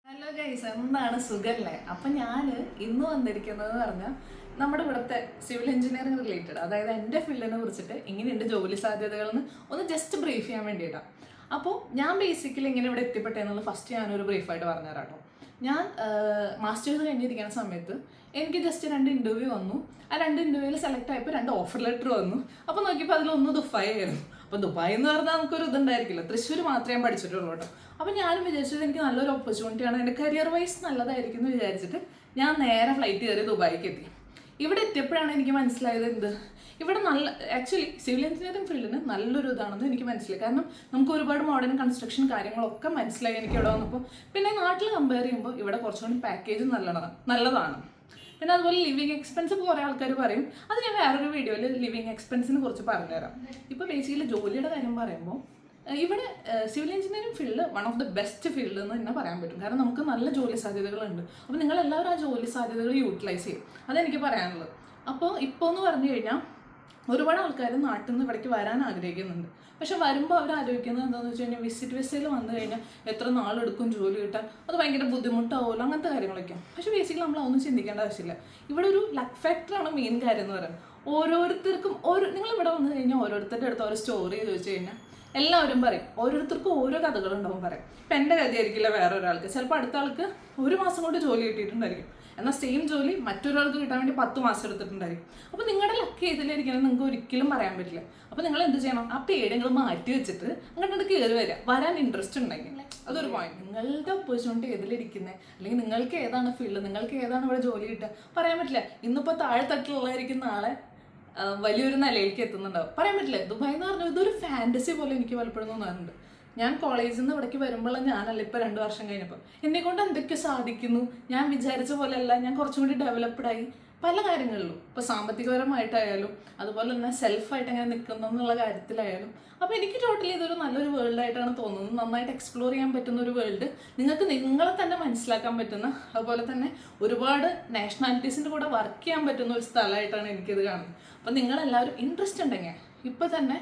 Hello guys, എന്താണ് സുഖല്ലേ? അപ്പം ഞാൻ ഇന്ന് വന്നിരിക്കുന്നത് പറഞ്ഞാൽ നമ്മുടെ ഇവിടുത്തെ സിവിൽ എഞ്ചിനീയറിംഗ് റിലേറ്റഡ്, അതായത് എൻ്റെ ഫീൽഡിനെ കുറിച്ചിട്ട് എങ്ങനെയുണ്ട് ജോലി സാധ്യതകളെന്ന് ഒന്ന് ജസ്റ്റ് ബ്രീഫ് ചെയ്യാൻ വേണ്ടിയിട്ടാണ്. അപ്പോൾ ഞാൻ ബേസിക്കലി ഇങ്ങനെ ഇവിടെ എത്തിപ്പെട്ടെന്നുള്ളത് ഫസ്റ്റ് ഞാനൊരു ബ്രീഫായിട്ട് പറഞ്ഞുതരാം കേട്ടോ. ഞാൻ മാസ്റ്റേഴ്സ് കഴിഞ്ഞിരിക്കുന്ന സമയത്ത് എനിക്ക് ജസ്റ്റ് 2 ഇൻ്റർവ്യൂ വന്നു. ആ 2 ഇൻ്റർവ്യൂവിൽ സെലക്ട് ആയപ്പോൾ 2 ഓഫർ ലെറ്റർ വന്നു. അപ്പോൾ നോക്കിയപ്പോൾ അതിലൊന്ന് ദുബായ് ആയിരുന്നു. അപ്പോൾ ദുബായ് എന്ന് പറഞ്ഞാൽ നമുക്കൊരു ഇതുണ്ടായിരിക്കില്ല, തൃശ്ശൂർ മാത്രമേ ഞാൻ പഠിച്ചിട്ടുള്ളൂ കേട്ടോ. അപ്പോൾ ഞാനും വിചാരിച്ചത് എനിക്ക് നല്ലൊരു ഓപ്പർച്യൂണിറ്റിയാണ്, എൻ്റെ കരിയർ വൈസ് നല്ലതായിരിക്കും എന്ന് വിചാരിച്ചിട്ട് ഞാൻ നേരെ ഫ്ലൈറ്റ് കയറി ദുബായിക്ക് എത്തി. ഇവിടെ എത്തിയപ്പോഴാണ് എനിക്ക് മനസ്സിലായത് ഇവിടെ നല്ല ആക്ച്വലി സിവിൽ എഞ്ചിനീയറിംഗ് ഫീൽഡിന് നല്ലൊരു ഇതാണെന്ന് എനിക്ക് മനസ്സിലായി. കാരണം നമുക്ക് ഒരുപാട് മോഡേൺ കൺസ്ട്രക്ഷൻ കാര്യങ്ങളൊക്കെ മനസ്സിലായി എനിക്ക് ഇവിടെ വന്നപ്പോൾ. പിന്നെ നാട്ടിൽ കമ്പയർ ചെയ്യുമ്പോൾ ഇവിടെ കുറച്ചുകൂടി പാക്കേജ് നല്ലതാണ്. പിന്നെ അതുപോലെ ലിവിങ് എക്സ്പെൻസ് ഇപ്പോൾ കുറേ ആൾക്കാർ പറയും, അത് ഞാൻ വേറൊരു വീഡിയോയിൽ ലിവിങ് എക്സ്പെൻസിനെ കുറിച്ച് പറഞ്ഞുതരാം. ഇപ്പോൾ ബേസിക്കലി ജോലിയുടെ കാര്യം പറയുമ്പോൾ ഇവിടെ civil engineering field one of the best field എന്ന് തന്നെ പറയാൻ പറ്റും. കാരണം നമുക്ക് നല്ല ജോലി സാധ്യതകളുണ്ട്. അപ്പോൾ നിങ്ങളെല്ലാവരും ആ ജോലി സാധ്യതകൾ യൂട്ടിലൈസ് ചെയ്യും, അതെനിക്ക് പറയാനുള്ളത്. അപ്പോൾ ഇപ്പോൾ എന്ന് പറഞ്ഞു കഴിഞ്ഞാൽ ഒരുപാട് ആൾക്കാർ നാട്ടിൽ നിന്ന് ഇവിടേക്ക് വരാൻ ആഗ്രഹിക്കുന്നുണ്ട്. പക്ഷെ വരുമ്പോൾ അവർ ആലോചിക്കുന്നത് എന്താണെന്ന് വെച്ച് കഴിഞ്ഞാൽ വിസിറ്റ് വിസയിൽ വന്നു കഴിഞ്ഞാൽ എത്ര നാളെടുക്കും ജോലി കിട്ടാൻ, അത് ഭയങ്കര ബുദ്ധിമുട്ടാവുമല്ലോ, അങ്ങനത്തെ കാര്യങ്ങളൊക്കെ. പക്ഷെ ബേസിക്കലി നമ്മൾ അതൊന്നും ചിന്തിക്കേണ്ട ആവശ്യമില്ല. ഇവിടെ ഒരു ലക്ക് ഫാക്ടറാണ് മെയിൻ കാര്യം എന്ന് പറയുന്നത്. ഓരോരുത്തർക്കും നിങ്ങളിവിടെ വന്നു കഴിഞ്ഞാൽ ഓരോരുത്തരുടെ അടുത്ത് ഓരോ സ്റ്റോറി ചോദിച്ചു കഴിഞ്ഞാൽ എല്ലാവരും പറയും, ഓരോരുത്തർക്കും ഓരോ കഥകളുണ്ടാവും പറയാം. ഇപ്പം എൻ്റെ കഥയായിരിക്കില്ല വേറൊരാൾക്ക്, ചിലപ്പോൾ അടുത്ത ആൾക്ക് 1 മാസം കൊണ്ട് ജോലി കിട്ടിയിട്ടുണ്ടായിരിക്കും. എന്നാൽ സെയിം ജോലി മറ്റൊരാൾക്ക് കിട്ടാൻ വേണ്ടി 10 മാസം എടുത്തിട്ടുണ്ടായിരിക്കും. അപ്പോൾ നിങ്ങളുടെ ലക്ക് ഏതിലായിരിക്കണം നിങ്ങൾക്ക് ഒരിക്കലും പറയാൻ പറ്റില്ല. അപ്പോൾ നിങ്ങൾ എന്ത് ചെയ്യണം, ആ പേടികൾ മാറ്റി വെച്ചിട്ട് അങ്ങോട്ട് കയറി വരാൻ ഇൻട്രസ്റ്റ് ഉണ്ടെങ്കിൽ അതൊരു പോയിന്റ്. നിങ്ങളുടെ ഓപ്പർച്യൂണിറ്റി ഏതിലിരിക്കുന്നത്, അല്ലെങ്കിൽ നിങ്ങൾക്ക് ഏതാണ് ഫീൽഡ്, നിങ്ങൾക്ക് ഏതാണ് ഇവിടെ ജോലി കിട്ടുക പറയാൻ പറ്റില്ല. ഇന്നിപ്പോൾ താഴെത്തട്ടിലുള്ളതായിരിക്കും നാളെ വലിയൊരു നിലയിലേക്ക് എത്തുന്നുണ്ടാവും, പറയാൻ പറ്റില്ല. ദുബായ് എന്ന് പറഞ്ഞാൽ ഇതൊരു ഫാൻറ്റസി പോലെ എനിക്ക് പലപ്പോഴും തോന്നാറുണ്ട്. ഞാൻ കോളേജിൽ നിന്ന് ഇവിടേക്ക് വരുമ്പോൾ ഞാനല്ല ഇപ്പോൾ 2 വർഷം കഴിഞ്ഞപ്പോൾ എന്നെ കൊണ്ട് എന്തൊക്കെ സാധിക്കുന്നു, ഞാൻ വിചാരിച്ച പോലെയല്ല, ഞാൻ കുറച്ചും കൂടി ഡെവലപ്ഡായി പല കാര്യങ്ങളിലും. ഇപ്പോൾ സാമ്പത്തികപരമായിട്ടായാലും അതുപോലെ തന്നെ സെൽഫായിട്ട് എങ്ങനെ നിൽക്കുന്നു എന്നുള്ള കാര്യത്തിലായാലും. അപ്പോൾ എനിക്ക് ടോട്ടലി ഇതൊരു നല്ലൊരു വേൾഡായിട്ടാണ് തോന്നുന്നത്. നന്നായിട്ട് എക്സ്പ്ലോർ ചെയ്യാൻ പറ്റുന്ന ഒരു വേൾഡ്, നിങ്ങൾക്ക് നിങ്ങളെ തന്നെ മനസ്സിലാക്കാൻ പറ്റുന്ന, അതുപോലെ തന്നെ ഒരുപാട് നാഷണാലിറ്റീസിൻ്റെ കൂടെ വർക്ക് ചെയ്യാൻ പറ്റുന്ന ഒരു സ്ഥലമായിട്ടാണ് എനിക്കിത് കാണുന്നത്. അപ്പോൾ നിങ്ങളെല്ലാവരും ഇൻട്രസ്റ്റ് ഉണ്ടെങ്കിൽ ഇപ്പോൾ തന്നെ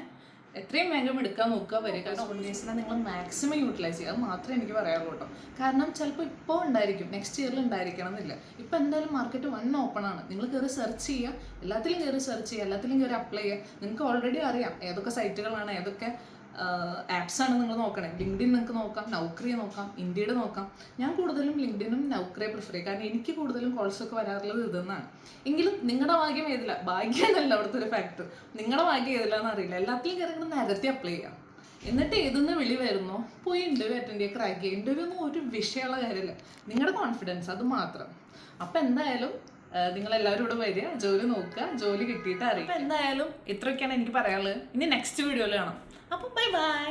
എത്രയും വേഗം എടുക്കാൻ നോക്കുക, വരിക. കാരണം ഓപ്പർച്യൂണിറ്റീസിനെ നിങ്ങൾ മാക്സിമം യൂട്ടിലൈസ് ചെയ്യുക, അത് മാത്രമേ എനിക്ക് പറയാറുള്ളൂ കേട്ടോ. കാരണം ചിലപ്പോൾ ഇപ്പോൾ ഉണ്ടായിരിക്കും, നെക്സ്റ്റ് ഇയറിൽ ഉണ്ടായിരിക്കണം എന്നില്ല. ഇപ്പോൾ എന്തായാലും മാർക്കറ്റ് ഓപ്പൺ ആണ്. നിങ്ങൾ കയറി സെർച്ച് ചെയ്യുക, എല്ലാത്തിലും കയറി സെർച്ച് ചെയ്യുക, എല്ലാത്തിലും കയറി അപ്ലൈ ചെയ്യുക. നിങ്ങൾക്ക് ഓൾറെഡി അറിയാം ഏതൊക്കെ സൈറ്റുകളാണ്, ഏതൊക്കെ ആപ്സാണ് നിങ്ങൾ നോക്കണേ. ലിങ്ക്ഡിൻ നിങ്ങൾക്ക് നോക്കാം, നൗക്രി നോക്കാം, ഇൻഡീഡ് നോക്കാം. ഞാൻ കൂടുതലും ലിങ്ക്ഡിനും നൗക്രിയെ പ്രിഫർ ചെയ്യും, കാരണം എനിക്ക് കൂടുതലും കോൾസൊക്കെ വരാറുള്ളത് ഇതെന്നാണ്. എങ്കിലും നിങ്ങളുടെ ഭാഗ്യം ഏതില്ല, ഭാഗ്യമല്ല അവിടുത്തെ ഒരു ഫാക്ടർ. നിങ്ങളുടെ ഭാഗ്യം ഏതില്ലാന്ന് അറിയില്ല. എല്ലാത്തിലും കയറി നിരത്തി അപ്ലൈ ചെയ്യാം. എന്നിട്ട് ഏതെന്ന് വിളി വരുന്നോ പോയി ഇൻ്റർവ്യൂ അറ്റൻഡ് ചെയ്യുക, ക്രാക്ക് ചെയ്യുക. ഇൻ്റർവ്യൂ ഒന്നും ഒരു വിഷയമുള്ള കാര്യമില്ല, നിങ്ങളുടെ കോൺഫിഡൻസ് അത് മാത്രം. അപ്പം എന്തായാലും നിങ്ങളെല്ലാവരും ഇവിടെ വരിക, ജോലി നോക്കുക, ജോലി കിട്ടിയിട്ട് അറിയാം. അപ്പം എന്തായാലും ഇത്രയൊക്കെയാണ് എനിക്ക് പറയാനുള്ളത്. ഇനി നെക്സ്റ്റ് വീഡിയോയിൽ കാണാം. അപ്പോൾ ബൈ ബൈ.